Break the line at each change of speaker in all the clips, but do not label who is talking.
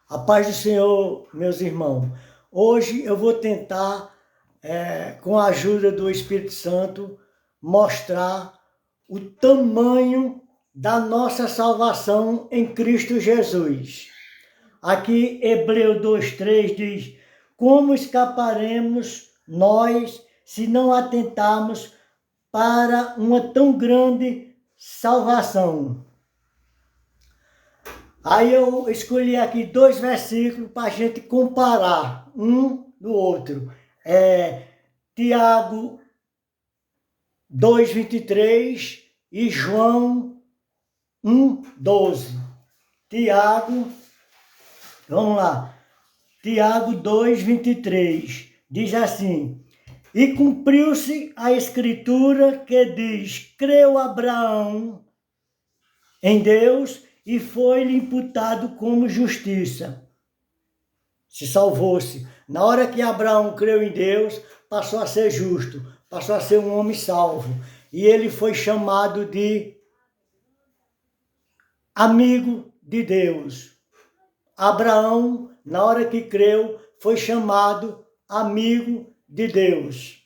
A paz do Senhor, meus irmãos. Hoje eu vou tentar, com a ajuda do Espírito Santo, mostrar o tamanho da nossa salvação em Cristo Jesus. Aqui, Hebreus 2:3 diz: como escaparemos nós se não atentarmos para uma tão grande salvação? Aí eu escolhi aqui dois versículos para a gente comparar um do outro. Tiago 2:23 e João 1:12. Tiago, vamos lá. Tiago 2:23 diz assim: e cumpriu-se a escritura que diz: creu Abraão em Deus e foi-lhe imputado como justiça. Se salvou-se. Na hora que Abraão creu em Deus, passou a ser justo, passou a ser um homem salvo. E ele foi chamado de amigo de Deus. Abraão, na hora que creu, foi chamado amigo de Deus.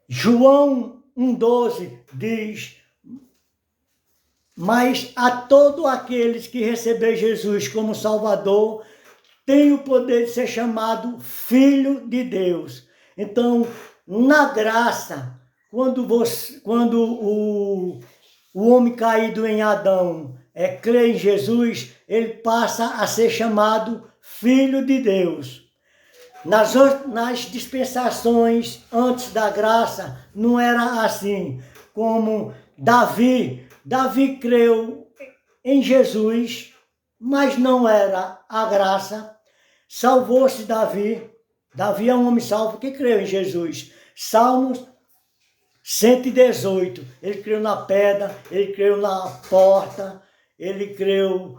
João 1:12 diz: mas a todos aqueles que receber Jesus como Salvador, tem o poder de ser chamado Filho de Deus. Então, na graça, quando o homem caído em Adão crê em Jesus, ele passa a ser chamado Filho de Deus. Nas dispensações antes da graça, não era assim. Como Davi creu em Jesus, mas não era a graça. Salvou-se Davi. Davi é um homem salvo que creu em Jesus. Salmos 118. Ele creu na pedra, ele creu na porta, ele creu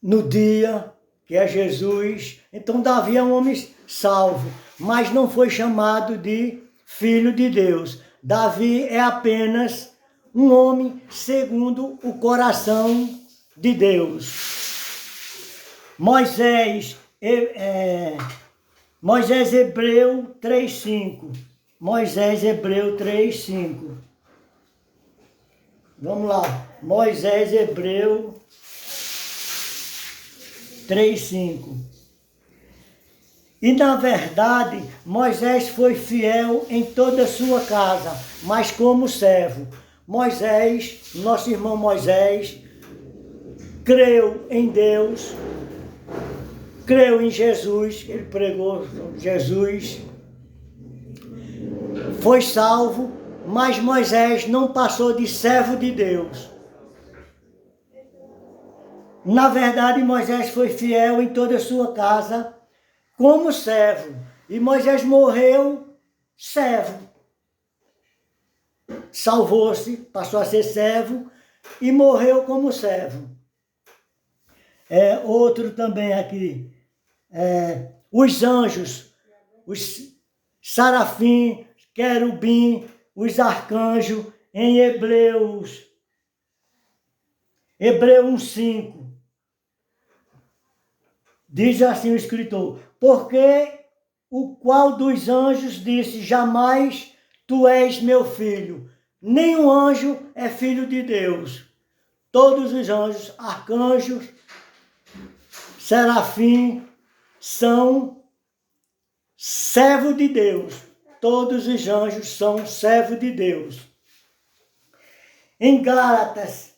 no dia, que é Jesus. Então Davi é um homem salvo, mas não foi chamado de filho de Deus. Davi é apenas um homem segundo o coração de Deus. Moisés, Hebreu 3:5. Moisés, Hebreu 3:5. Vamos lá. Moisés, Hebreu 3:5. E na verdade, Moisés foi fiel em toda a sua casa, mas como servo. Moisés, nosso irmão Moisés, creu em Deus, creu em Jesus, ele pregou Jesus, foi salvo, mas Moisés não passou de servo de Deus. Na verdade, Moisés foi fiel em toda a sua casa, como servo. E Moisés morreu servo. Salvou-se, passou a ser servo e morreu como servo. Outro também aqui. Os anjos, os sarafim, querubim, os arcanjos, em Hebreu 1:5. Diz assim o escritor: porque o qual dos anjos disse: jamais tu és meu filho. Nenhum anjo é filho de Deus. Todos os anjos, arcanjos, serafim, são servo de Deus. Todos os anjos são servo de Deus. Em Gálatas,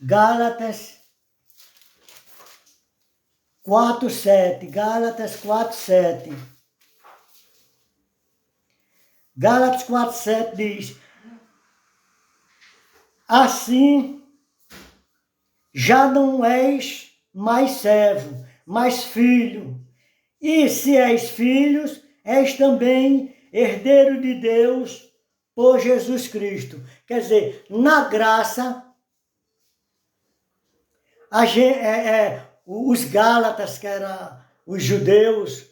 Gálatas 4:7. Gálatas 4:7. Gálatas 4:7 diz: assim já não és mais servo, mas filho. E se és filhos, és também herdeiro de Deus por Jesus Cristo. Quer dizer, na graça, os Gálatas, que eram os judeus,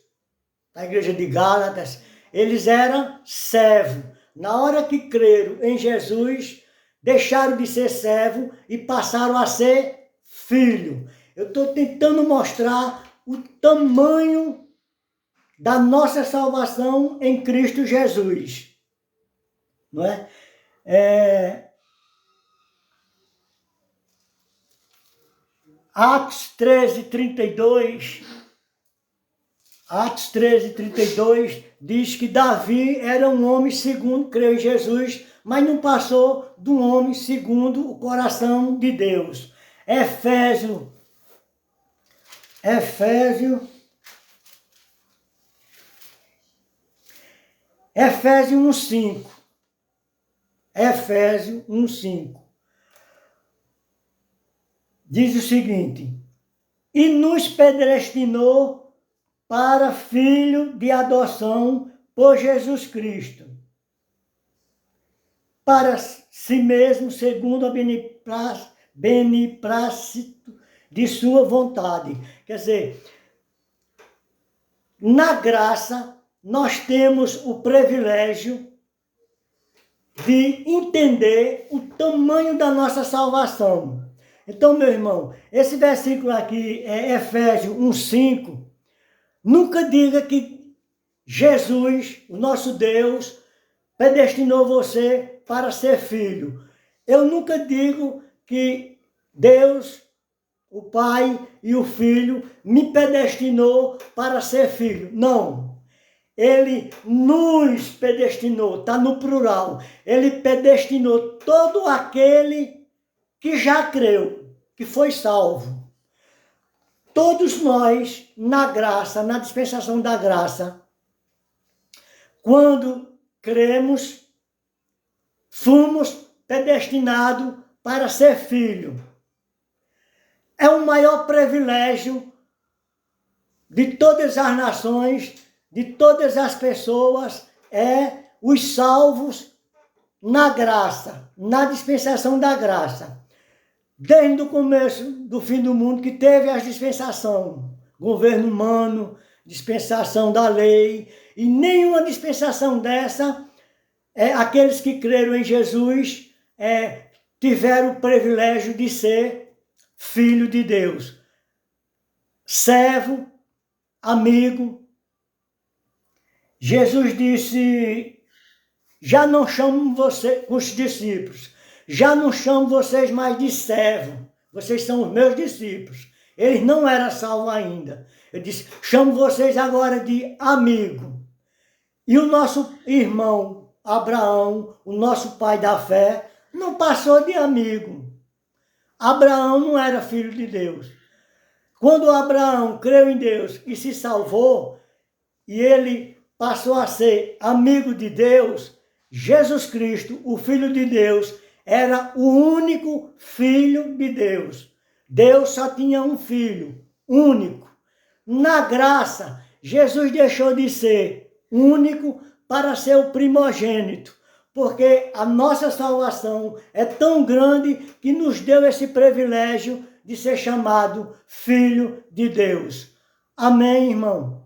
da igreja de Gálatas, eles eram servos. Na hora que creram em Jesus, deixaram de ser servo e passaram a ser filho. Eu estou tentando mostrar o tamanho da nossa salvação em Cristo Jesus. Não é? Atos 13:32 diz que Davi era um homem segundo, creu em Jesus, mas não passou de um homem segundo o coração de Deus. Efésios 1:5. Efésios 1:5. Diz o seguinte: e nos predestinou para filho de adoção por Jesus Cristo, para si mesmo, segundo a beneplácito de sua vontade. Quer dizer, na graça, nós temos o privilégio de entender o tamanho da nossa salvação. Então, meu irmão, esse versículo aqui é Efésios 1:5. Nunca diga que Jesus, o nosso Deus, predestinou você para ser filho. Eu nunca digo que Deus, o Pai e o Filho, me predestinou para ser filho. Não. Ele nos predestinou, está no plural. Ele predestinou todo aquele que já creu, que foi salvo. Todos nós, na graça, na dispensação da graça, quando cremos, fomos predestinados para ser filho. É o maior privilégio de todas as nações, de todas as pessoas, é os salvos na graça, na dispensação da graça. Desde o começo do fim do mundo que teve a dispensação, governo humano, dispensação da lei, e nenhuma dispensação dessa, aqueles que creram em Jesus tiveram o privilégio de ser filho de Deus, servo, amigo. Jesus disse: já não chamo você, os discípulos, já não chamo vocês mais de servo, vocês são os meus discípulos. Eles não eram salvos ainda. Ele disse: chamo vocês agora de amigo. E o nosso irmão Abraão, o nosso pai da fé, não passou de amigo. Abraão não era filho de Deus. Quando Abraão creu em Deus e se salvou, e ele passou a ser amigo de Deus, Jesus Cristo, o Filho de Deus, era o único Filho de Deus. Deus só tinha um Filho, único. Na graça, Jesus deixou de ser único para ser o primogênito, porque a nossa salvação é tão grande que nos deu esse privilégio de ser chamado Filho de Deus. Amém, irmão?